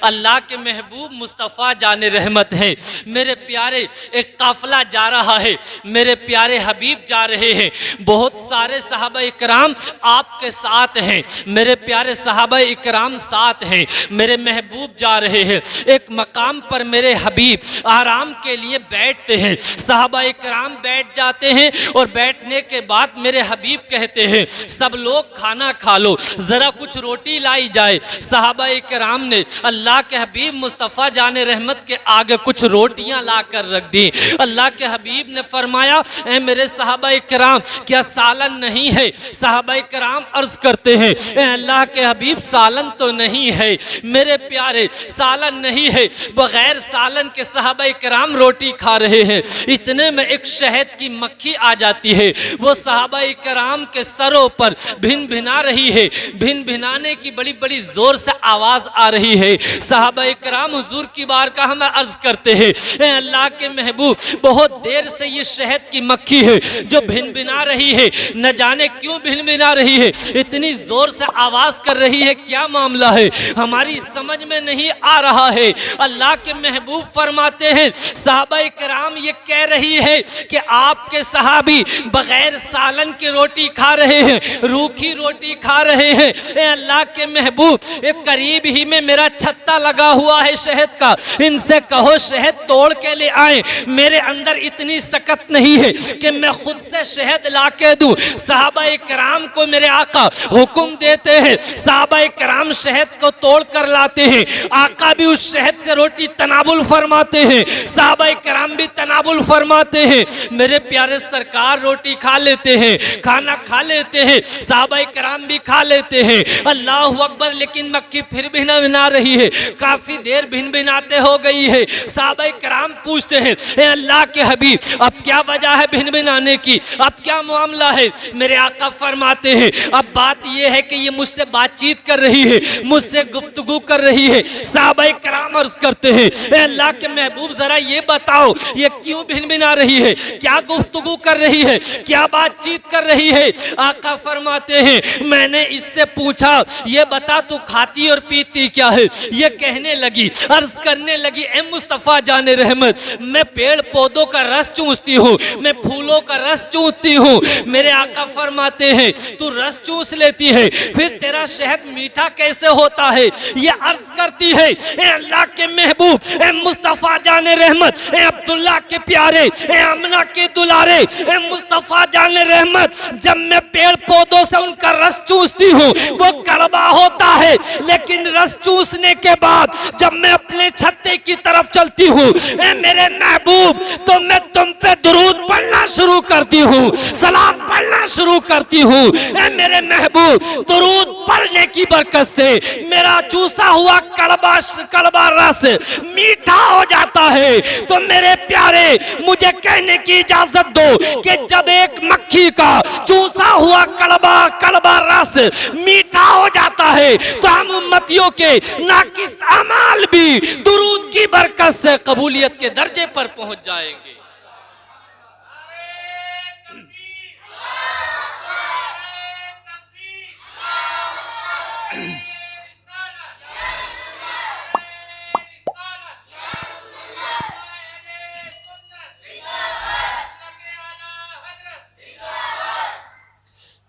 अल्लाह के महबूब मुस्तफ़ा जाने रहमत हैं। मेरे प्यारे एक काफ़िला जा रहा है, मेरे प्यारे हबीब जा रहे हैं, बहुत सारे सहाबा इकराम आपके साथ हैं, मेरे प्यारे सहाबा इकराम साथ हैं, मेरे महबूब जा रहे हैं। एक मकाम पर मेरे हबीब आराम के लिए बैठते हैं, सहाबा इकराम बैठ जाते हैं और बैठने के बाद मेरे हबीब कहते हैं सब लोग खाना खा लो, ज़रा कुछ रोटी लाई जाए। सहाबा इकराम ने अल्लाह के हबीब मुस्तफ़ा जाने रहमत के आगे कुछ रोटियां ला कर रख दी। अल्लाह के हबीब ने फरमाया ए मेरे सहाबा इकराम क्या सालन नहीं है? सहाबा इकराम अर्ज करते हैं ए अल्लाह के हबीब सालन तो नहीं है मेरे प्यारे, सालन नहीं है। बगैर सालन के सहाबा इकराम रोटी खा रहे हैं। इतने में एक शहद की मक्खी आ जाती है, वो सहाबा इकराम के सरों पर भिन भिना रही है, भिन भिनाने की बड़ी बड़ी जोर से आवाज आ रही है। सहाबा इकराम हुजूर की बारगाह में अर्ज करते हैं ए अल्लाह के महबूब बहुत देर से ये शहद की मक्खी है जो भिन भिना रही है, न जाने क्यों भिन भिना रही है, इतनी जोर से आवाज कर रही है, क्या मामला है, हमारी समझ में नहीं आ रहा है। अल्लाह के महबूब फरमाते हैं सहाबा इकराम ये कह रही है कि आपके सहाबी बगैर सालन की रोटी खा रहे हैं, रूखी रोटी खा रहे हैं। ए अल्लाह के महबूब एक करीब ही में मेरा छत्ता लगा हुआ है शहद का, इनसे कहो शहद तोड़ के ले आए, मेरे अंदर इतनी सकत नहीं है कि मैं खुद से शहद ला के दूं। सहाबा इकराम को मेरे आका हुक्म देते हैं, सहाबा इकराम शहद को तोड़ कर लाते हैं, आका भी उस शहद से रोटी तनाबुल फरमाते हैं, सहाबा इकराम भी तनाबुल फरमाते हैं। मेरे प्यारे सरकार रोटी खा लेते हैं, खाना खा लेते हैं, सहाबा इकराम भी खा लेते हैं, अल्लाह अकबर। लेकिन मक्खी फिर भी न भिना रही है, काफी देर भिन भिनाते हो गई है। सहाबा इकराम पूछते हैं ए अल्लाह के हबीब अब क्या वजह है भिन भिनाने की, अब क्या मामला है? मेरे आका फरमाते हैं अब बात यह है कि ये मुझसे बातचीत कर रही है, मुझसे गुफ्तगू कर रही है। सहाबा इकराम अर्ज करते हैं ए अल्लाह के महबूब जरा ये बताओ ये क्यों भिन भिना रही है, क्या गुफ्तगू कर रही है, क्या बातचीत कर रही है? आका फरमाते हैं मैंने इससे पूछा ये बता तू खाती और पीती क्या है? ये कहने लगी, अर्ज करने लगी ए मुस्तफ़ा जाने रहमत मैं पेड़ पौधों का रस चूसती हूँ, मैं फूलों का रस चूसती हूँ। मेरे आका फरमाते हैं तू रस चूस लेती है फिर तेरा शहद मीठा कैसे होता है? ये अर्ज करती है ए अल्लाह के महबूब ए मुस्तफ़ा जाने रहमत ए अब्दुल्ला के प्यारे ए अमना के दुलारे ए मुस्तफ़ा जाने रहमत जब मैं पेड़ पौधों से उनका रस चूसती हूँ वो कड़वा होता है, लेकिन रस चूसने के बाद जब मैं अपने छत्ते की तरफ चलती हूँ ए मेरे महबूब तो मैं तुम पे दुरूद पढ़ना शुरू करती हूँ, सलाम पढ़ना शुरू करती हूँ। ए मेरे महबूब दुरूद पढ़ने की बरकत से मेरा चूसा हुआ कड़वा रस मीठा हो जाता है। तो मेरे प्यारे मुझे कहने की इजाजत दो कि जब एक मक्खी का चूसा हुआ कड़वा रस मीठा हो जाता है तो हम उम्मतियों के नाकिस अमाल भी दुरूद की बरकत से कबूलियत के दर्जे पर पहुंच जाएंगे।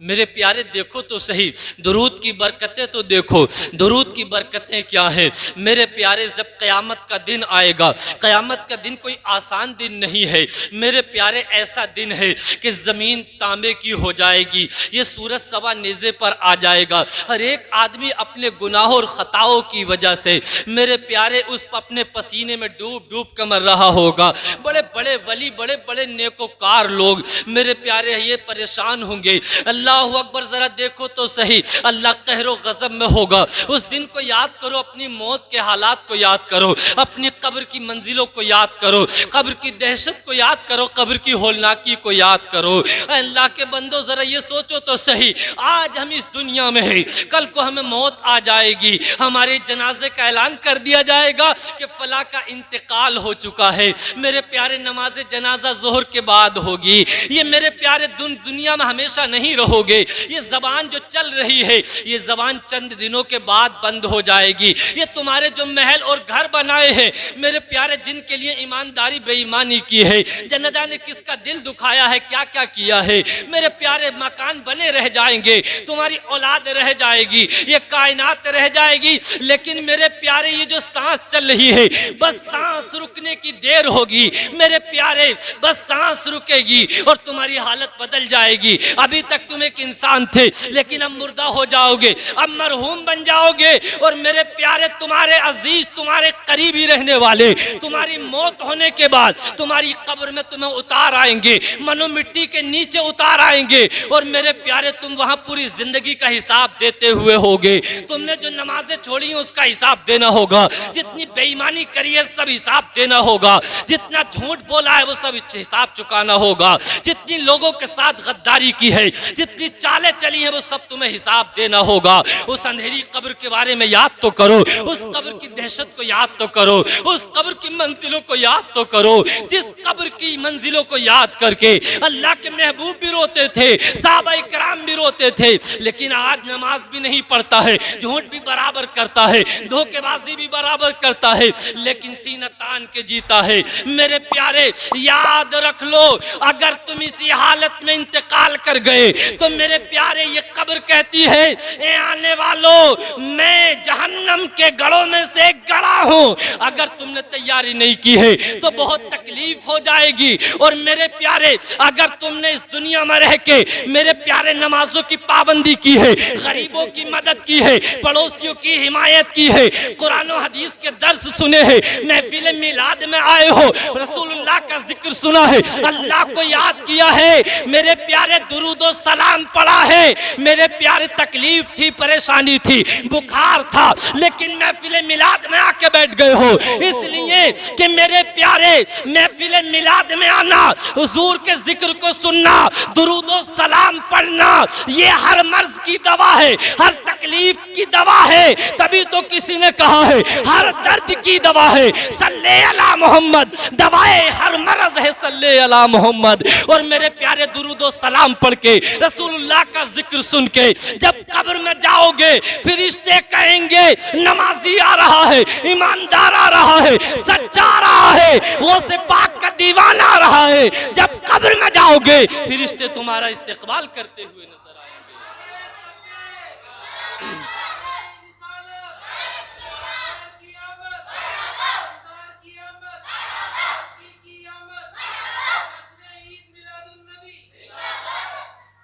मेरे प्यारे देखो तो सही दुरूद की बरकतें तो देखो, दुरूद की बरकतें क्या है मेरे प्यारे। जब क़यामत का दिन आएगा, क़यामत का दिन कोई आसान दिन नहीं है मेरे प्यारे, ऐसा दिन है कि ज़मीन तांबे की हो जाएगी, ये सूरज सवा नेज़े पर आ जाएगा। हर एक आदमी अपने गुनाहों और ख़ताओं की वजह से मेरे प्यारे उस अपने पसीने में डूब डूब कर मर रहा होगा। बड़े बड़े वली, बड़े बड़े नेकोकार लोग मेरे प्यारे ये परेशान होंगे। अल्लाह अकबर जरा देखो तो सही, अल्लाह कहरो गजब में होगा। उस दिन को याद करो, अपनी मौत के हालात को याद करो, अपनी कब्र की मंजिलों को याद करो, कब्र की दहशत को याद करो, कब्र की होलनाकी को याद करो। अल्लाह के बंदो जरा ये सोचो तो सही, आज हम इस दुनिया में हैं, कल को हमें मौत आ जाएगी, हमारे जनाजे का ऐलान कर दिया जाएगा कि फला का इंतकाल हो चुका है। मेरे प्यारे नमाज जनाजा जोहर के बाद होगी। ये मेरे प्यारे दुनिया में हमेशा नहीं रहोगी। होगे। ये जबान जो चल रही है ये जबान चंद दिनों के बाद बंद हो जाएगी। ये तुम्हारे जो महल और घर बनाए हैं मेरे प्यारे, जिनके लिए ईमानदारी बेईमानी की है, न जाने किसका दिल दुखाया है, क्या क्या किया है, मेरे प्यारे मकान बने रह जाएंगे, तुम्हारी औलाद रह जाएगी, ये कायनात रह जाएगी, लेकिन मेरे प्यारे ये जो सांस चल रही है बस सांस रुकने की देर होगी मेरे प्यारे, बस सांस रुकेगी और तुम्हारी हालत बदल जाएगी। अभी तक तुम एक इंसान थे लेकिन अब मुर्दा हो जाओगे, अब मरहूम बन जाओगे और मेरे प्यारे तुम्हारे अजीज, तुम्हारे करीबी रहने वाले तुम्हारी मौत होने के बाद तुम्हारी कब्र में तुम्हें उतार आएंगे, मनो मिट्टी के नीचे उतार आएंगे और मेरे प्यारे तुम वहां पूरी जिंदगी का हिसाब देते हुए होगे। तुमने जो नमाजें छोड़ी हैं उसका हिसाब देना होगा, जितनी बेईमानी करी है सब हिसाब देना होगा, जितना झूठ बोला है वो सब हिसाब चुकाना होगा, जितनी लोगों के साथ गद्दारी की है, जितनी चालें चली हैं वो सब तुम्हें हिसाब देना होगा। उस अंधेरी कब्र के बारे में याद तो करो, उस कब्र की दहशत को याद तो करो, उस कब्र की मंजिलों को याद तो करो, जिस कब्र की मंजिलों को याद करके अल्लाह के महबूब भी रोते थे, साहबा इकराम भी रोते थे, लेकिन आज नमाज भी नहीं पढ़ता है, झूठ भी बराबर करता है, धोखेबाजी भी बराबर करता है, लेकिन सीना तान के जीता है। मेरे प्यारे याद रख लो, अगर तुम इसी हालत में इंतकाल कर गए तो मेरे प्यारे ये कब्र कहती है, ए आने वालों मैं जहन्नम के गढ़ों में से एक गड़ा हूं, अगर तुमने तैयारी नहीं की है तो बहुत तकलीफ हो जाएगी। और मेरे प्यारे अगर तुमने इस दुनिया में रह के मेरे प्यारे नमाजों की पाबंदी की है, गरीबों की मदद की है, पड़ोसियों की हिमायत की है, कुरान और हदीस के दर्स सुने हैं, महफिल मिलाद में आए हो, रसूलुल्लाह का जिक्र सुना है, अल्लाह को याद किया है, मेरे प्यारे दुरूद और सलाम पढ़ा है, मेरे प्यारे तकलीफ थी, परेशानी थी, बुखार था, लेकिन महफिल मिलाद में आके बैठ गए हो, इसलिए कि मेरे प्यारे महफिल मिलाद में आना, हुजूर के जिक्र को सुनना, दुरूद और सलाम पढ़ना, ये हर मर्ज की दवा है, हर तकलीफ की दवा है। तभी तो किसी ने कहा है हर दर्द की दवा है सल्ले अला मोहम्मद, दवाए हर मर्ज है सल्ले अला मोहम्मद। और मेरे प्यारे दुरूद और सलाम पढ़ के, रसूलुल्लाह का जिक्र सुन के जब कब्र में जाओगे फरिश्ते कहेंगे नमाजी आ रहा है, ईमानदार आ रहा है, सच्चा आ रहा है, वो से पाक का दीवाना आ रहा है। जब कब्र में जाओगे फरिश्ते तुम्हारा इस्तकबाल करते हुए नजर आएंगे।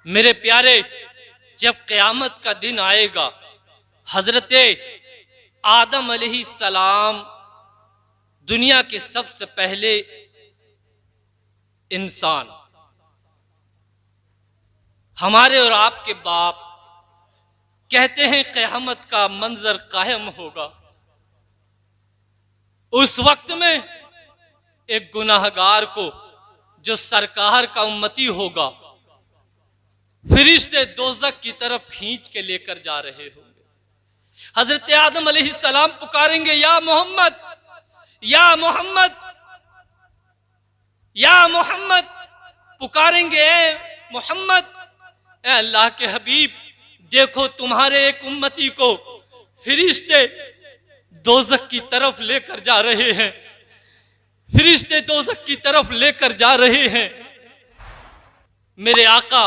मेरे प्यारे जब क़यामत का दिन आएगा, हजरत आदम अलैहिस्सलाम दुनिया के सबसे पहले इंसान, हमारे और आपके बाप, कहते हैं क़यामत का मंजर कायम होगा। उस वक्त में एक गुनाहगार को जो सरकार का उम्मती होगा, फरिश्ते दोज़ख की तरफ खींच के लेकर जा रहे होंगे। हजरत आदम अलैहिस्सलाम पुकारेंगे या मोहम्मद, या मोहम्मद, या मोहम्मद, पुकारेंगे ए मोहम्मद, ए अल्लाह के हबीब, देखो तुम्हारे एक उम्मती को फरिश्ते दोज़ख की तरफ लेकर जा रहे हैं, फरिश्ते दोज़ख की तरफ लेकर जा रहे हैं। मेरे आका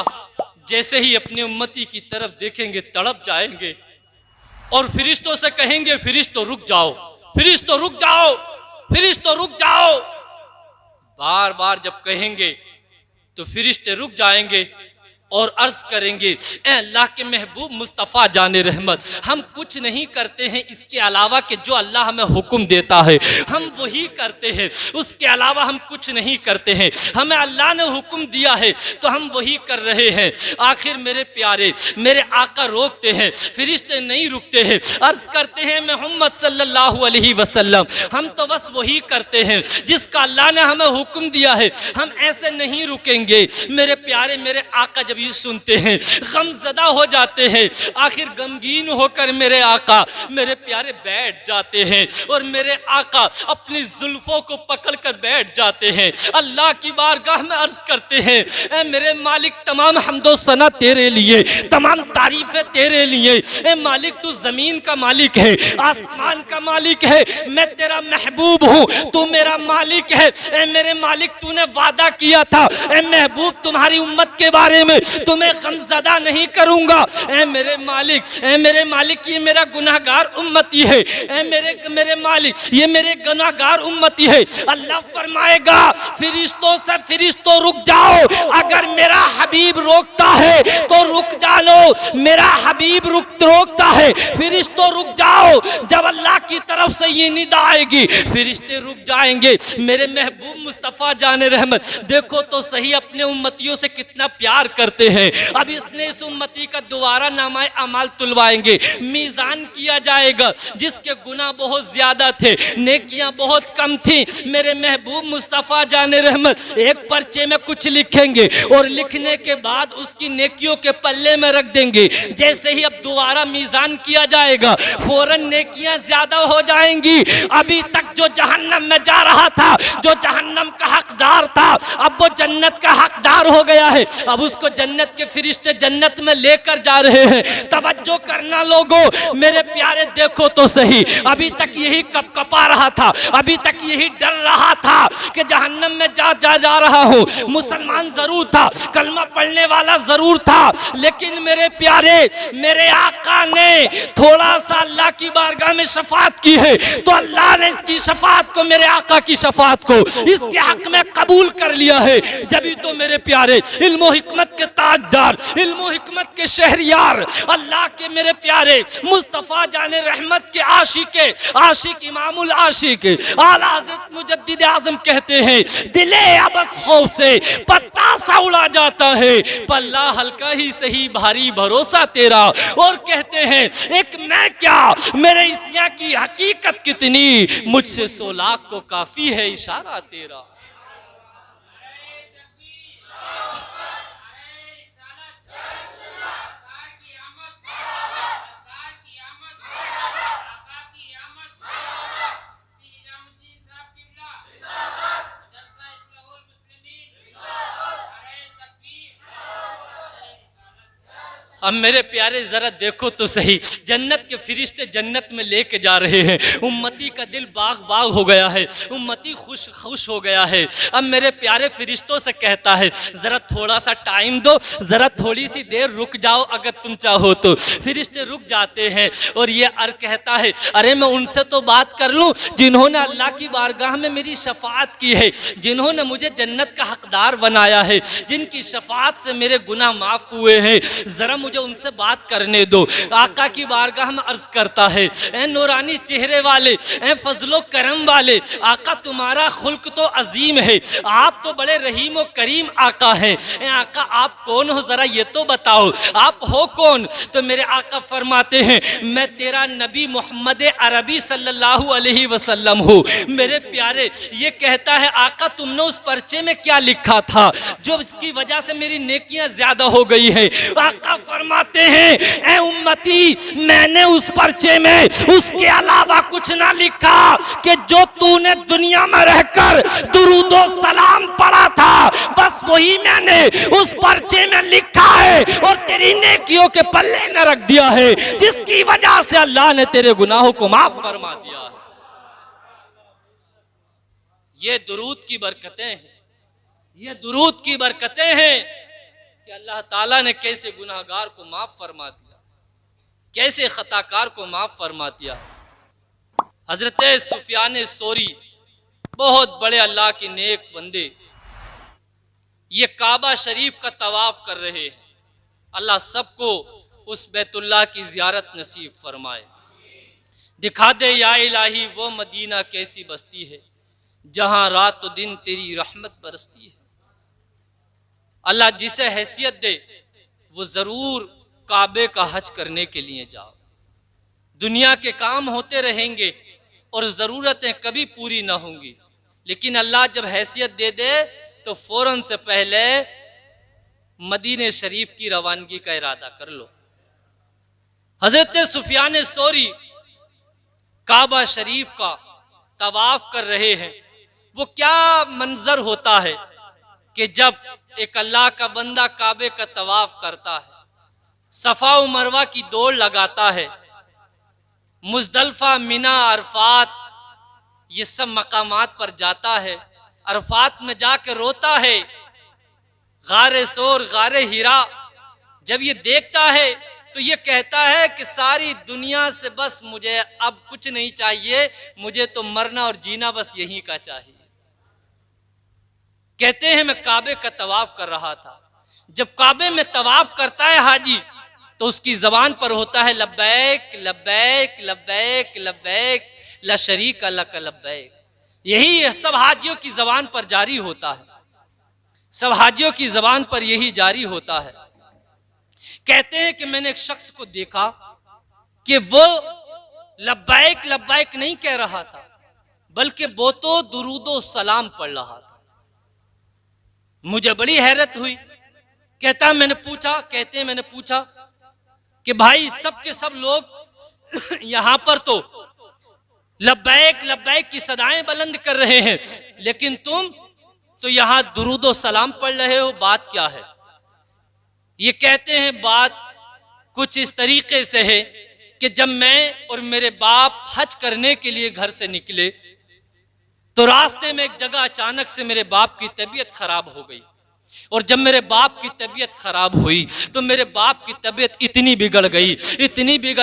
जैसे ही अपने उम्मती की तरफ देखेंगे तड़प जाएंगे और फरिश्तों से कहेंगे फरिश्तों रुक जाओ, फरिश्तों रुक जाओ, फरिश्तों रुक जाओ। बार बार जब कहेंगे तो फरिश्ते रुक जाएंगे और अर्ज करेंगे ए अल्लाह के महबूब मुस्तफ़ा जाने रहमत, हम कुछ नहीं करते हैं इसके अलावा कि जो अल्लाह हमें हुक्म देता है हम वही करते हैं, उसके अलावा हम कुछ नहीं करते हैं, हमें अल्लाह ने हुक्म दिया है तो हम वही कर रहे हैं। आखिर मेरे प्यारे मेरे आका रोकते हैं, फरिश्ते नहीं रुकते हैं, अर्ज करते हैं मोहम्मद सल्लल्लाहु अलैहि वसल्लम, हम तो बस वही करते हैं जिसका अल्लाह ने हमें हुक्म दिया है, हम ऐसे नहीं रुकेंगे। मेरे प्यारे मेरे आका जब ये सुनते हैं गमज़दा हो जाते हैं। आखिर गमगीन होकर मेरे आका मेरे प्यारे बैठ जाते हैं और मेरे आका अपनी जुल्फों को पकड़कर बैठ जाते हैं। अल्लाह की बारगाह में अर्ज करते हैं, ए मेरे मालिक, तमाम हम्दो सना तेरे लिए, तमाम तारीफें तेरे लिए। ए मालिक, तू जमीन का मालिक है, आसमान का मालिक है, मैं तेरा महबूब हूँ, तू मेरा मालिक है। ए मेरे मालिक, तूने वादा किया था, ए महबूब, तुम्हारी उम्मत के बारे में तुम्हें गमज़दा नहीं करूंगा। ए मेरे मालिक, ए मेरे मालिक, ये मेरा गुनाहगार उम्मती है। ए मेरे मालिक, ये मेरे गुनाहगार उम्मती है। अल्लाह फरमाएगा फिरिश्तों से, फिरिश्तों रुक जाओ, अगर मेरा हबीब रोकता है तो रुक जाओ, मेरा हबीब रोकता है, फिरिश्तों रुक जाओ। जब अल्लाह की तरफ से ये निदा आएगी फिरिश्ते रुक जाएंगे। मेरे महबूब मुस्तफ़ा जाने रहमत देखो तो सही अपने उम्मतियों से कितना प्यार करते हैं। अब इसने इस उम्मती का दोबारा नामाए अमाल तुलवाएंगे, मीज़ान किया जाएगा। जिसके गुनाह बहुत ज़्यादा थे, नेकियां बहुत कम थी, मेरे महबूब मुस्तफ़ा जाने रहमत एक पर्चे में कुछ लिखेंगे और लिखने के बाद उसकी नेकियों के पल्ले में रख देंगे। जैसे ही अब दोबारा मीज़ान किया जाएगा फौरन नेकियां ज़्यादा हो जाएंगी। अभी तक जो जहन्नम में जा रहा था, जो जहन्नम का हकदार था, अब वो जन्नत का हकदार हो गया है। अब उसको जन्नत के फरिश्ते जन्नत में लेकर जा रहे हैं। तवज्जो करना लोगों, मेरे प्यारे, देखो तो सही, अभी तक यही कपकपा रहा था, अभी तक यही डर रहा था कि जहन्नम में जा रहा हूँ। मुसलमान जरूर था, कलमा पढ़ने वाला जरूर था, लेकिन मेरे प्यारे, मेरे आका ने थोड़ा सा अल्लाह की बारगाह में शफाअत की है तो अल्लाह ने इसकी शफाअत को, मेरे आका की शफाअत को इसके हक में कबूल कर लिया है। जब तो मेरे प्यारे, इल्मो हिकमत के ताजदार, इल्मो हिकमत के शहरियार, अल्लाह के मेरे प्यारे मुस्तफ़ा जाने रहमत के आशिक इमामुल आशिक आला हज़रत मुजद्दिद आज़म कहते हैं, दिले अबस खौफ से पत्ता सा उड़ा जाता है, पल्ला हल्का ही सही भारी भरोसा तेरा। और कहते हैं, एक मैं क्या, मेरे इसिया की हकीकत कितनी, मुझसे 100 लाख को काफी है इशारा तेरा। अब मेरे प्यारे जरा देखो तो सही, जन्नत के फरिश्ते जन्नत में लेके जा रहे हैं। उम्मती का दिल बाग बाग हो गया है, उम्मती खुश हो गया है। अब मेरे प्यारे फरिश्तों से कहता है, जरा थोड़ा सा टाइम दो, जरा थोड़ी सी देर रुक जाओ अगर तुम चाहो तो। फरिश्ते रुक जाते हैं और ये कहता है, अरे मैं उनसे तो बात कर लूँ जिन्होंने अल्लाह की बारगाह में मेरी शफाअत की है, जिन्होंने मुझे जन्नत का हकदार बनाया है, जिनकी शफाअत से मेरे गुनाह माफ हुए हैं, जरा मुझे उनसे बात करने दो। आका की बारगाह में अर्ज करता है, ए नूरानी चेहरे वाले, ए फजलो करम वाले आका, तुम्हारा खुल्क तो अजीम है, आप तो बड़े रहीम और करीम आका हैं। ए आका, आप कौन हो, जरा ये तो बताओ, आप हो कौन? तो मेरे आका फरमाते हैं, मैं तेरा नबी मोहम्मद अरबी सल्लल्लाहु अलैहि वसल्लम हूँ। मेरे प्यारे, ये कहता है, आका तुमने उस पर्चे में क्या लिखा था जो इसकी वजह से मेरी नेकियां ज्यादा हो गई है? आका फरमाते हैं, ए उम्मती, मैंने उस पर्चे में उसके अलावा कुछ ना लिखा कि जो तूने दुनिया में रहकर दुरूदो सलाम पढ़ा था, बस वही मैंने उस पर्चे में लिखा है और तेरी नेकियों के पल्ले में रख दिया है, जिसकी वजह से अल्लाह ने तेरे गुनाहों को माफ फरमा दिया है। ये दुरूद की बरकतें हैं, ये दुरूद की बरकतें हैं कि अल्लाह ताला ने कैसे गुनाहगार को माफ फरमा दिया, कैसे खताकार को माफ फरमा दिया। हजरत सुफियान सोरी, बहुत बड़े अल्लाह के नेक बंदे, ये काबा शरीफ का तवाफ कर रहे हैं। अल्लाह सबको उस बैतुल्लाह की जियारत नसीब फरमाए। दिखा दे या इलाही वो मदीना कैसी बस्ती है जहां रात और दिन तेरी रहमत बरसती है। अल्लाह जिसे हैसियत दे वो जरूर काबे का हज करने के लिए जाओ। दुनिया के काम होते रहेंगे और ज़रूरतें कभी पूरी ना होंगी, लेकिन अल्लाह जब हैसियत दे दे तो फौरन से पहले मदीने शरीफ की रवानगी का इरादा कर लो। हजरत सुफियान सौरी काबा शरीफ का तवाफ कर रहे हैं। वो क्या मंजर होता है कि जब एक अल्लाह का बंदा काबे का तवाफ करता है, सफा व मरवा की दौड़ लगाता है, मुजदलफा, मिना, अरफात, ये सब मकामात पर जाता है, अरफात में जाके रोता है, गारे सोर, गारे हीरा जब ये देखता है तो ये कहता है कि सारी दुनिया से बस मुझे अब कुछ नहीं चाहिए, मुझे तो मरना और जीना बस यहीं का चाहिए। कहते हैं मैं काबे का तवाफ कर रहा था। जब काबे में तवाफ करता है हाजी तो उसकी जबान पर होता है लब्बैक लब्बैक लब्बैक लब्बैक ला शरीक लक लब्बैक। यही सब हाजियों की जबान पर जारी होता है, सब हाजियों की जबान पर यही जारी होता है। कहते हैं कि मैंने एक शख्स को देखा कि वो लब्बैक लब्बैक नहीं कह रहा था, बल्कि वो तो दुरूदो सलाम पढ़ रहा था। मुझे बड़ी हैरत हुई। कहते हैं मैंने पूछा कि भाई सब के सब लोग यहां पर तो लब्बैक लब्बैक की सदाएं बुलंद कर रहे हैं, लेकिन तुम तो यहां दुरूदो सलाम पढ़ रहे हो, बात क्या है? ये कहते हैं बात कुछ इस तरीके से है कि जब मैं और मेरे बाप हज करने के लिए घर से निकले तो रास्ते में एक जगह अचानक से मेरे बाप की तबीयत खराब हो गई। और जब मेरे बाप की तबीयत खराब हुई तो मेरे बाप की तबीयत इतनी बिगड़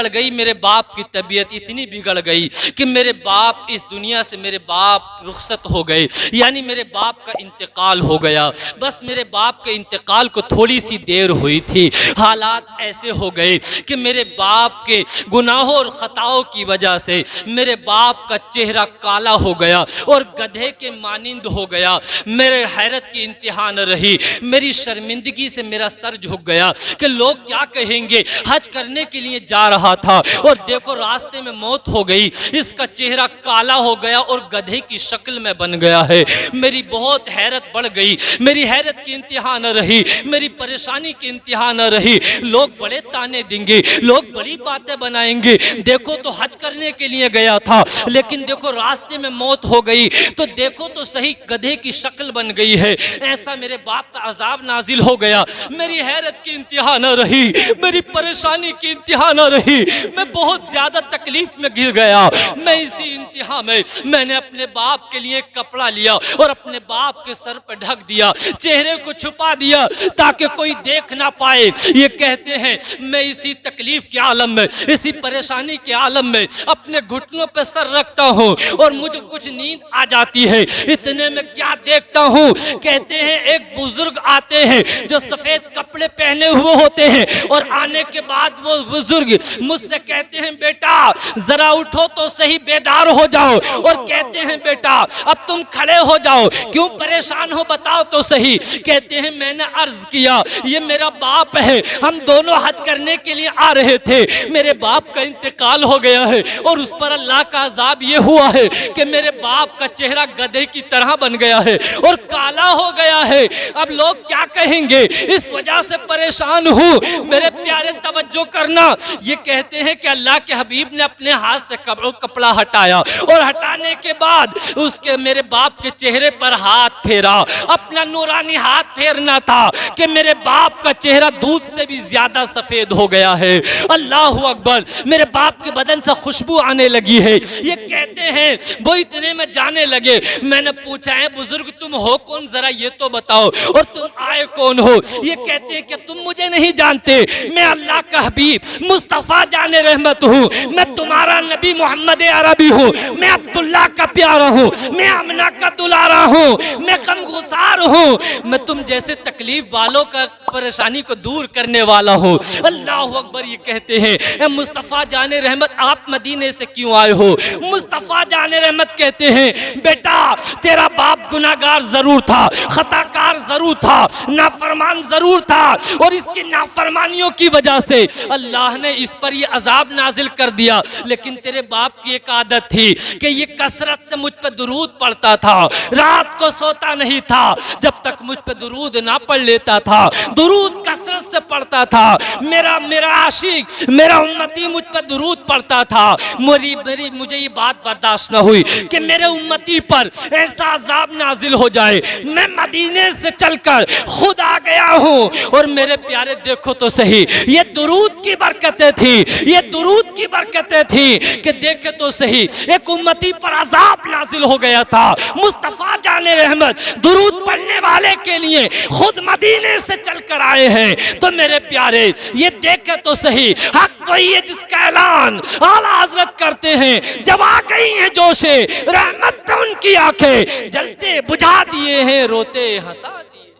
गई, मेरे बाप की तबीयत इतनी बिगड़ गई कि मेरे बाप इस दुनिया से मेरे बाप रुखसत हो गए, यानी मेरे बाप का इंतकाल हो गया। बस मेरे बाप के इंतकाल को थोड़ी सी देर हुई थी, हालात ऐसे हो गए कि मेरे बाप के गुनाहों और खताओं की वजह से मेरे बाप का चेहरा काला हो गया और गधे के मानिंद हो गया। मेरे हैरत की इंतहा न रही, मेरी शर्मिंदगी से मेरा सर झुक गया कि लोग क्या कहेंगे। हज करने के लिए जा रहा था और देखो रास्ते में मौत हो गई, इसका चेहरा काला हो गया और गधे की शक्ल में बन गया है। मेरी बहुत हैरत बढ़ गई, मेरी हैरत की इंतहा न रही, मेरी परेशानी की इंतहा न रही। लोग बड़े ताने देंगे, लोग बड़ी बातें बनाएंगे, देखो तो हज करने के लिए गया था लेकिन देखो रास्ते में मौत हो गई, तो देखो तो सही गधे की शक्ल बन गई है। ऐसा मेरे बाप का अजाब नाजिल हो गया। मेरी हैरत की इंतहा न रही, मेरी परेशानी की इंतहा न रही, मैं बहुत ज्यादा तकलीफ में गिर गया। मैं इसी इंतहा में मैंने अपने बाप के लिए कपड़ा लिया और अपने बाप के सर पर ढक दिया, चेहरे को छुपा दिया ताकि कोई देख ना पाए। ये कहते हैं मैं इसी तकलीफ के आलम में, इसी परेशानी के आलम में अपने घुटनों पर सर रखता हूँ और मुझे कुछ नींद आ जाती है। इतने में क्या देखता हूँ, कहते हैं एक बुजुर्ग आते हैं जो सफेद कपड़े पहने हुए होते हैं और आने के बाद वो बुजुर्ग मुझसे कहते हैं बेटा जरा उठो तो सही, बेदार हो जाओ। और कहते हैं बेटा अब तुम खड़े हो जाओ, क्यों परेशान हो बताओ तो सही। कहते हैं मैंने अर्ज किया ये मेरा बाप है, हम दोनों हज करने के लिए आ रहे थे, मेरे बाप का इंतकाल हो गया है और उस पर अल्लाह का अजाब ये हुआ है कि मेरे बाप का चेहरा गधे की तरह बन गया है और काला हो गया है। अब लोग क्या कहेंगे, इस वजह से परेशान हूँ। मेरे प्यारे तवज्जो करना, ये कहते हैं कि अल्लाह के हबीब ने अपने हाथ से कपड़ा हटाया और हटाने के बाद उसके मेरे बाप के चेहरे पर हाथ फेरा। अपना नूरानी हाथ फेरना था कि मेरे बाप का चेहरा दूध से भी ज्यादा सफेद हो गया है। अल्लाह अकबर, मेरे बाप के बदन से खुशबू आने लगी है। ये कहते हैं वो इतने में जाने लगे। मैंने पूछा है बुजुर्ग तुम हो कौन, जरा ये तो बताओ, और तुम आए कौन हो? ये कहते हैं कि तुम मुझे नहीं जानते, मैं अल्लाह का हबीब मुस्तफ़ा जाने रहमत हूँ, मैं तुम्हारा नबी मोहम्मद अरबी हूँ, मैं अब्दुल्ला का प्यारा हूँ, मैं आमना का दुलारा हूँ, मैं गमगुसार हूँ, मैं तुम जैसे तकलीफ वालों का परेशानी को दूर करने वाला हूँ। अल्लाह अकबर। ये कहते हैं मुस्तफ़ा जाने रहमत आप मदीने से क्यों आए हो? मुस्तफ़ा जाने रहमत कहते हैं बेटा तेरा बाप गुनाहगार जरूर था, खताकार जरूर था, नाफरमान जरूर था, और इसकी नाफरमानियों की वजह से अल्लाह ने इस पर ये अजाब नाजिल कर दिया। लेकिन तेरे बाप की एक आदत थी कि ये कसरत से मुझ पर दुरूद पढ़ता था, रात को सोता नहीं था जब तक मुझ पर दुरूद ना पढ़ लेता था, दुरूद कसरत से पढ़ता था। मेरा आशिक, मेरा उम्मती मुझ पर दुरूद पढ़ता था। मुझे ये बात बर्दाश्त न हुई कि मेरे उम्मती पर ऐसा अजाब नाजिल हो जाए। मैं मदीने से चलकर खुद आ गया हूँ। और मेरे प्यारे देखो तो सही, ये दुरूद की बरकतें थी, ये दुरूद की बरकतें थी कि देखे तो सही एक उम्मती पर अजाब नाजिल हो गया था। मुस्तफा जाने रहमत दुरूद पढ़ने वाले के लिए खुद मदीने से चलकर आए हैं। तो मेरे प्यारे ये देखे तो सही, हक वही है जिसका ऐलान आला हजरत करते हैं। जब आ गई है जोशे रहमत पे उनकी आंखें, जलते बुझा दिए हैं, रोते हंसा दिए।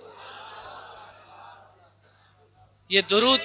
ये दुरूद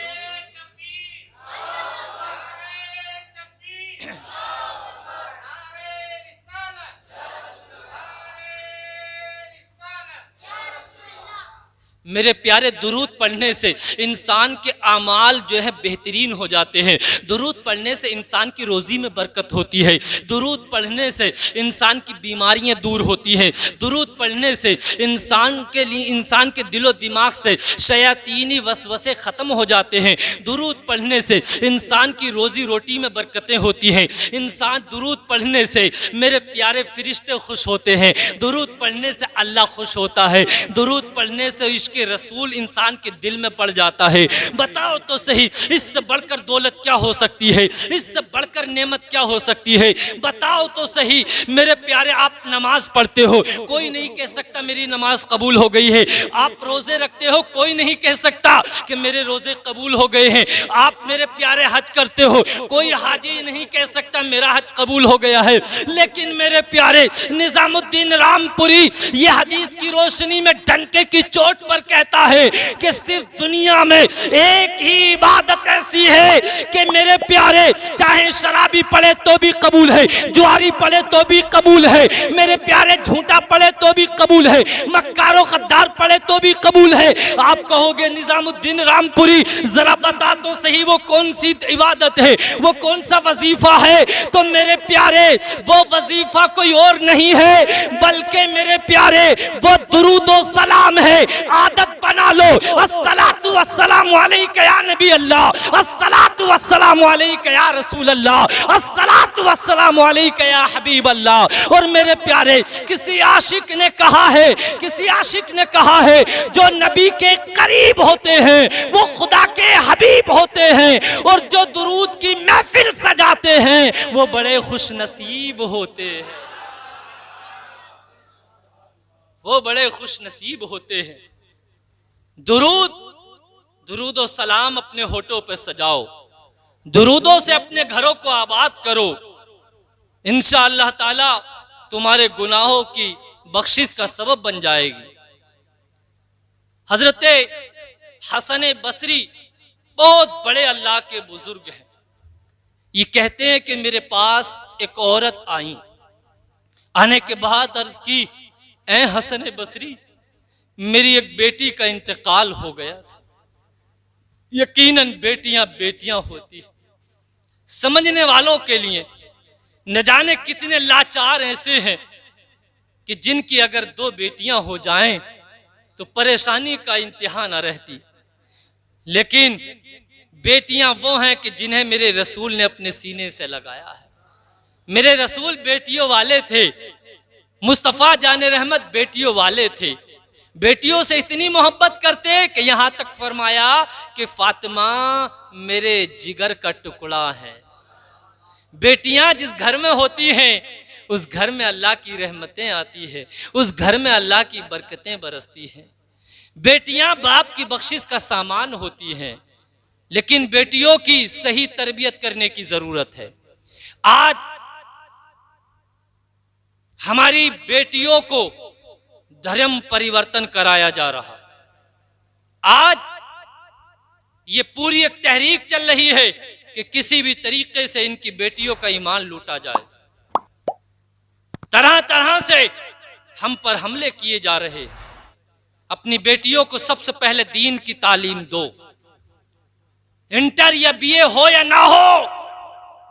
मेरे प्यारे दुरूद पढ़ने से इंसान के आमाल जो है बेहतरीन हो जाते हैं। दुरूद पढ़ने से इंसान की रोज़ी में बरकत होती है। दुरूद पढ़ने से इंसान की बीमारियां दूर होती हैं। दुरूद पढ़ने से इंसान के दिलो दिमाग से शयातीनी वसवसे ख़त्म हो जाते हैं। दुरूद पढ़ने से इंसान की रोज़ी रोटी में बरकतें होती हैं। इंसान दुरूद पढ़ने से मेरे प्यारे फरिश्ते खुश होते हैं। दुरूद पढ़ने से अल्लाह खुश होता है। दुरूद पढ़ने से इश्क रसूल इंसान के दिल में पड़ जाता है। बताओ तो सही, इससे बढ़कर दौलत क्या हो सकती है? इससे बढ़कर नेमत क्या हो सकती है? बताओ तो सही मेरे प्यारे, आप नमाज पढ़ते हो, कोई नहीं कह सकता मेरी नमाज कबूल हो गई है। आप रोजे रखते हो, कोई नहीं कह सकता कि मेरे रोजे कबूल हो गए हैं। आप मेरे प्यारे हज करते हो, कोई हाजी नहीं कह सकता मेरा हज कबूल हो गया है। लेकिन मेरे प्यारे निजामुद्दीन रामपुरी ये हदीस की रोशनी में डंके की चोट पर कहता है कि सिर्फ दुनिया में एक ही इबादत ऐसी है कि मेरे प्यारे चाहे शराबी पढ़े तो भी कबूल है, जुआरी पढ़े तो भी कबूल है, मेरे प्यारे झूठा पढ़े तो भी कबूल है, मक्कारो खद्दार पढ़े तो भी कबूल है। आप कहोगे निजामुद्दीन रामपुरी जरा बता तो सही वो कौन सी इबादत है, वो कौन सा वजीफा है? तो मेरे प्यारे वो वजीफा कोई और नहीं है बल्कि मेरे प्यारे वो दुरूद व सलाम है। आदत बना लो, अस्सलातु वस्सलामु अलैका या नबी अल्लाह, अस्सलातु वस्सलामु अलैका या रसूल अल्लाह, अस्सलातु वस्सलामु अलैका या हबीब अल्लाह। और मेरे प्यारे किसी आशिक ने कहा है जो नबी के करीब होते हैं वो खुदा के हबीब होते हैं, और जो दुरूद की महफिल सजाते हैं वो बड़े खुश नसीब होते हैं, वो बड़े खुश नसीब होते हैं। दुरूद और सलाम अपने होठों पे सजाओ, दुरूदों से अपने घरों को आबाद करो, इंशाअल्लाह ताला तुम्हारे गुनाहों की बख्शिश का सबब बन जाएगी। हजरत हसन बसरी बहुत बड़े अल्लाह के बुजुर्ग हैं। ये कहते हैं कि मेरे पास एक औरत आई, आने के बाद अर्ज की, ऐ हसन बसरी मेरी एक बेटी का इंतकाल हो गया था। यकीनन बेटियां बेटियां होती, समझने वालों के लिए न जाने कितने लाचार ऐसे हैं कि जिनकी अगर 2 बेटियां हो जाएं तो परेशानी का इंतहा न रहती। लेकिन बेटियां वो हैं कि जिन्हें मेरे रसूल ने अपने सीने से लगाया है। मेरे रसूल बेटियों वाले थे, मुस्तफ़ा जाने रहमत बेटियों वाले थे। बेटियों से इतनी मोहब्बत करते कि यहाँ तक फरमाया कि फातिमा मेरे जिगर का टुकड़ा है। बेटियां जिस घर में होती हैं उस घर में अल्लाह की रहमतें आती है, उस घर में अल्लाह की बरकतें बरसती हैं। बेटियां बाप की बख्शिश का सामान होती हैं, लेकिन बेटियों की सही तरबियत करने की जरूरत है। आज हमारी बेटियों को धर्म परिवर्तन कराया जा रहा। आज ये पूरी एक तहरीक चल रही है कि किसी भी तरीके से इनकी बेटियों का ईमान लूटा जाए। तरह तरह से हम पर हमले किए जा रहे हैं। अपनी बेटियों को सबसे पहले दीन की तालीम दो। इंटर या बीए हो या ना हो,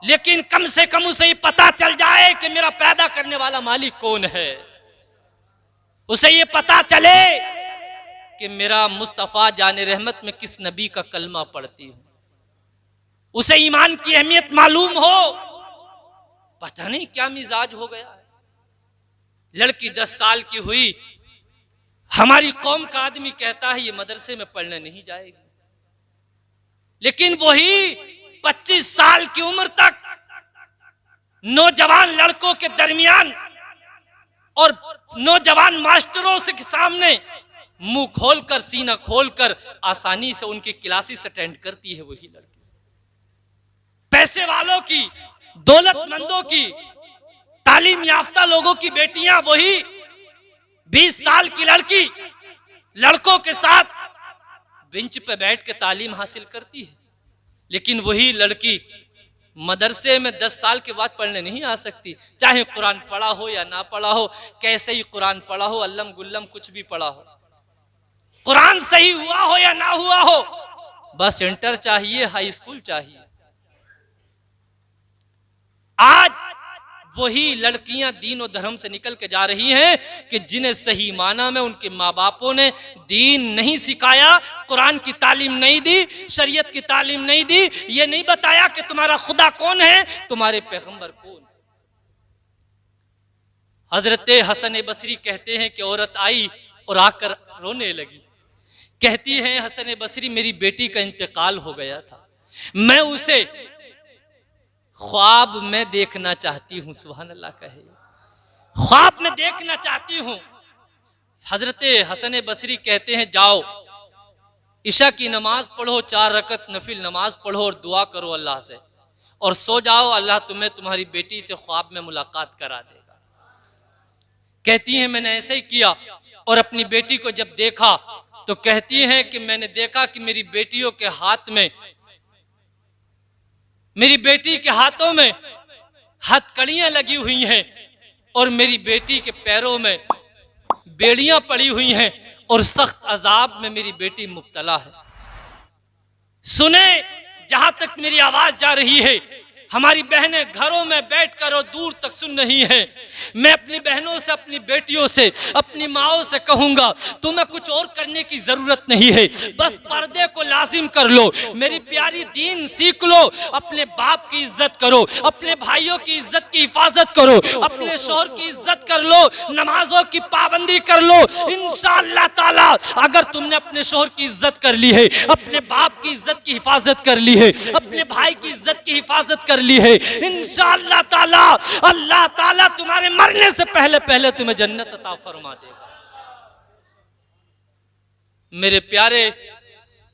लेकिन कम से कम उसे ये पता चल जाए कि मेरा पैदा करने वाला मालिक कौन है। उसे ये पता चले कि मेरा मुस्तफ़ा जाने रहमत में किस नबी का कलमा पढ़ती हूं। उसे ईमान की अहमियत मालूम हो। पता नहीं क्या मिजाज हो गया है। लड़की 10 साल की हुई, हमारी कौम का आदमी कहता है ये मदरसे में पढ़ने नहीं जाएगी, लेकिन वही 25 साल की उम्र तक नौजवान लड़कों के दरमियान और नौजवान मास्टरों के सामने मुंह खोलकर, सीना खोलकर आसानी से उनकी क्लासेस अटेंड करती है वही लड़की। पैसे वालों की, दौलतमंदों की, तालीम याफ्ता लोगों की बेटियां वही 20 साल की लड़की लड़कों के साथ बेंच पे बैठ के तालीम हासिल करती है, लेकिन वही लड़की मदरसे में 10 साल के बाद पढ़ने नहीं आ सकती। चाहे कुरान पढ़ा हो या ना पढ़ा हो, कैसे ही कुरान पढ़ा हो, अल्लम गुल्लम कुछ भी पढ़ा हो, कुरान सही हुआ हो या ना हुआ हो, बस इंटर चाहिए, हाई स्कूल चाहिए। आज वही लड़कियां दीन और धर्म से निकल के जा रही हैं कि जिन्हें सही माना में उनके माँ बापों ने दीन नहीं सिखाया, कुरान की तालीम नहीं दी, शरीयत की तालीम नहीं दी, ये नहीं बताया कि तुम्हारा खुदा कौन है, तुम्हारे पैगंबर कौन। हजरत हसन बसरी कहते हैं कि औरत आई और आकर रोने लगी। कहती है हसन बसरी, मेरी बेटी का इंतकाल हो गया था, मैं उसे ख्वाब में देखना चाहती हूं। सुभान अल्लाह कहे, ख्वाब में देखना चाहती हूं। हजरत हसन बसरी कहते हैं जाओ इशा की नमाज पढ़ो, 4 रकत नफिल नमाज पढ़ो और दुआ करो अल्लाह से, और सो जाओ, अल्लाह तुम्हें तुम्हारी बेटी से ख्वाब में मुलाकात करा देगा। कहती हैं मैंने ऐसे ही किया और अपनी बेटी को जब देखा तो कहती हैं कि मैंने देखा कि मेरी बेटियों के हाथ में, मेरी बेटी के हाथों में हथकड़ियां लगी हुई हैं और मेरी बेटी के पैरों में बेड़ियां पड़ी हुई हैं और सख्त अजाब में मेरी बेटी मुब्तला है। सुने, जहां तक मेरी आवाज जा रही है, हमारी बहनें घरों में बैठकर और दूर तक सुन रही हैं। मैं अपनी बहनों से, अपनी बेटियों से, अपनी माओं से कहूंगा तुम्हें कुछ और करने की जरूरत नहीं है, बस पर्दे को लाजिम कर लो। मेरी प्यारी दीन सीख लो, अपने बाप की इज्जत करो, अपने भाइयों की इज्जत की हिफाजत करो, अपने शौहर की इज्जत कर लो, नमाजों की पाबंदी कर लो। इंशाअल्लाह ताला अगर तुमने अपने शौहर की इज्जत कर ली है, अपने बाप की इज्जत की हिफाजत कर ली है, अपने भाई की इज्जत की हिफाजत कर ली है, इंशाअल्लाह ताला अल्लाह ताला तुम्हारे मरने से पहले पहले तुम्हें जन्नत अता फरमा देगा। मेरे प्यारे,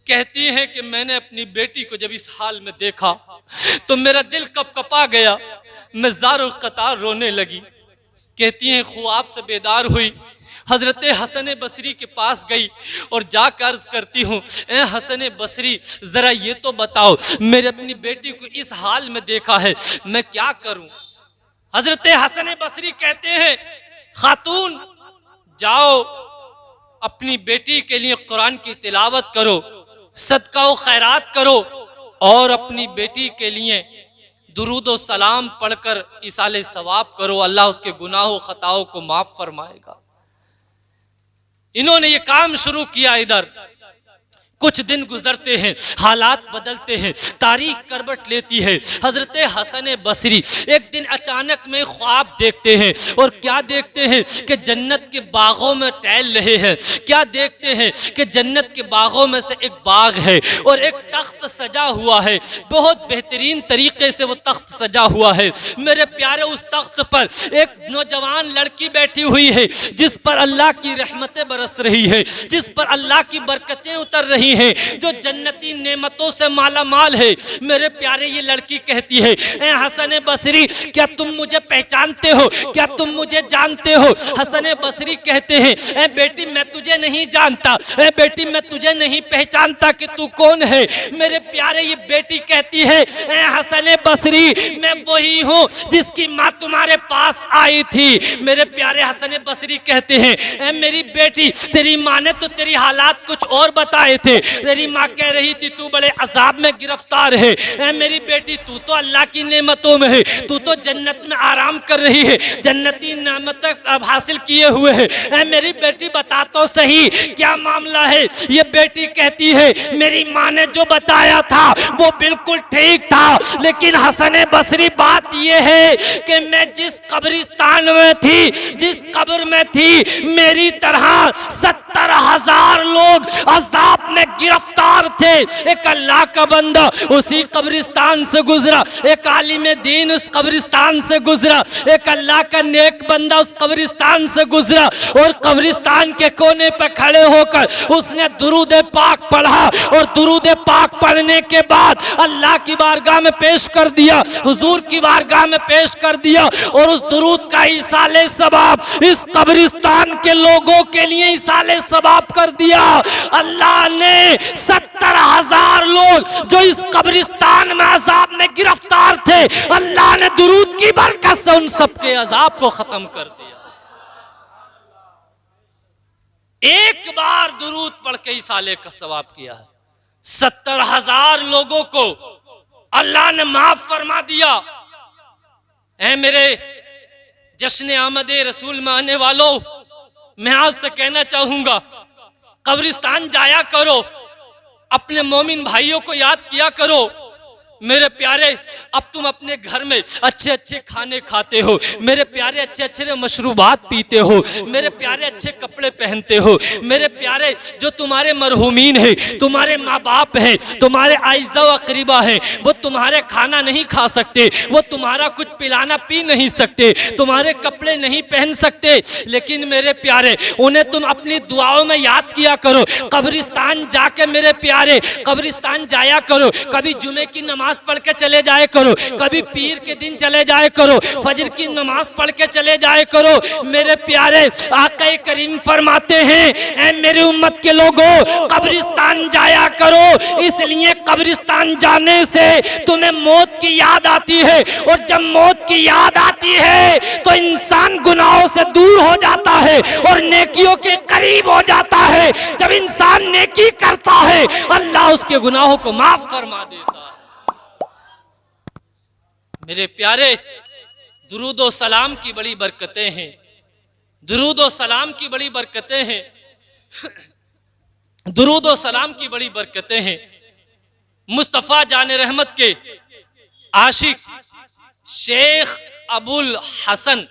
कहती हैं कि मैंने अपनी बेटी को जब इस हाल में देखा तो मेरा दिल कपकपा गया, मैं ज़ारुल क़तार रोने लगी। कहती हैं ख्वाब से बेदार हुई, हजरत हसन बसरी के पास गई और जाकर अर्ज करती हूँ, ए हसन बसरी जरा ये तो बताओ, मेरे अपनी बेटी को इस हाल में देखा है, मैं क्या करूं। हजरत हसन बसरी कहते हैं, खातून जाओ अपनी बेटी के लिए कुरान की तिलावत करो, सदका व खैरात करो और अपनी बेटी के लिए दुरूद व सलाम पढ़कर इसाले सवाब करो, अल्लाह उसके गुनाहों खताओं को माफ फरमाएगा। इन्होंने ये काम शुरू किया। इधर कुछ दिन गुजरते हैं, हालात बदलते हैं, तारीख करवट लेती है। हजरत हसन बसरी एक दिन अचानक में ख्वाब देखते हैं और क्या देखते हैं कि जन्नत के बागों में टहल रहे हैं। क्या देखते हैं कि जन्नत के बागों में से एक बाग है और एक तख्त सजा हुआ है, बहुत बेहतरीन तरीके से वो तख्त सजा हुआ है। मेरे प्यारे, उस तख्त पर एक नौजवान लड़की बैठी हुई है जिस पर अल्लाह की रहमतें बरस रही है, जिस पर अल्लाह की बरकतें उतर रही नहीं है, जो जन्नती नेमतों से माला माल है। मेरे प्यारे ये लड़की कहती है, ए हसन बसरी क्या तुम मुझे पहचानते हो, क्या तुम मुझे जानते हो? हसन बसरी कहते हैं, ए बेटी मैं तुझे नहीं जानता, ए बेटी मैं तुझे नहीं पहचानता कि तू कौन है। मेरे प्यारे ये बेटी कहती है, ए हसन बसरी मैं वही हूँ जिसकी माँ तुम्हारे पास आई थी। मेरे प्यारे हसन बसरी कहते हैं, ए मेरी बेटी तेरी माँ ने तो तेरी हालात कुछ और बताए थे। तेरी माँ कह रही थी तू बड़े अजाब में गिरफ्तार है। ए मेरी बेटी तू तो अल्लाह की नेमतों में है, तू तो जन्नत में आराम कर रही है, जन्नती नेमत अब हासिल किए हुए है। ए मेरी बेटी बता तो सही क्या मामला है? ये बेटी कहती है मेरी माँ ने जो बताया था वो बिल्कुल ठीक था, लेकिन हसन बसरी बात ये है कि मैं जिस कब्रिस्तान में थी, जिस कब्र में थी, मेरी तरह 70,000 लोग अजाब में गिरफ्तार थे। एक अल्लाह का बंदा उसी कब्रिस्तान से गुजरा, एक आलिम दीन उस कब्रिस्तान से गुजरा, एक अल्लाह का नेक बंदा उस कब्रिस्तान से गुजरा और कब्रिस्तान के कोने पर खड़े होकर उसने दुरूद पाक पढ़ा और दुरूद पाक पढ़ने के बाद अल्लाह की बारगाह में पेश कर दिया, हुजूर की बारगाह में पेश कर दिया और उस दुरूद का इसाले सवाब इस कब्रिस्तान के लोगों के लिए इसाले सवाब कर दिया। अल्लाह ने 70,000 लोग जो इस कब्रिस्तान में अजाब में गिरफ्तार थे, अल्लाह ने दुरूद की बरकत से उन सबके अजाब को खत्म कर दिया। एक बार दुरूद पढ़ के इसाले का सवाब किया है, 70,000 लोगों को अल्लाह ने माफ फरमा दिया। ऐ मेरे जश्न आमद रसूल में आने वालों, मैं आपसे कहना चाहूंगा कब्रिस्तान जाया करो, अपने मोमिन भाइयों को याद किया करो। मेरे प्यारे अब तुम अपने घर में अच्छे अच्छे खाने खाते हो, मेरे प्यारे अच्छे अच्छे मशरूबात पीते हो, मेरे प्यारे अच्छे कपड़े पहनते हो। मेरे प्यारे जो तुम्हारे मरहूमीन है, तुम्हारे माँ बाप हैं, तुम्हारे आइज़ा व करीबा हैं, वो तुम्हारे खाना नहीं खा सकते, वो तुम्हारा कुछ पिलाना पी नहीं सकते, तुम्हारे कपड़े नहीं पहन सकते, लेकिन मेरे प्यारे उन्हें तुम अपनी दुआओं में याद किया करो। कब्रिस्तान जाके मेरे प्यारे कब्रिस्तान जाया करो, कभी जुमे की नमाज पढ़ के चले जाए करो, कभी पीर के दिन चले जाए करो, फजर की नमाज पढ़ के चले जाए करो। मेरे प्यारे आका करीम फरमाते हैं, ऐ मेरी उम्मत के लोगों कब्रिस्तान जाया करो, इसलिए कब्रिस्तान जाने से तुम्हें मौत की याद आती है और जब मौत की याद आती है तो इंसान गुनाहों से दूर हो जाता है और नेकियों के करीब हो जाता है। जब इंसान नेकी करता है अल्लाह उसके गुनाहों को माफ फरमा देता है। मेरे प्यारे दुरूद व सलाम की बड़ी बरकतें हैं, दुरूद व सलाम की बड़ी बरकतें हैं, दुरूद व सलाम की बड़ी बरकतें हैं। मुस्तफ़ा जाने रहमत के आशिक शेख अबुल हसन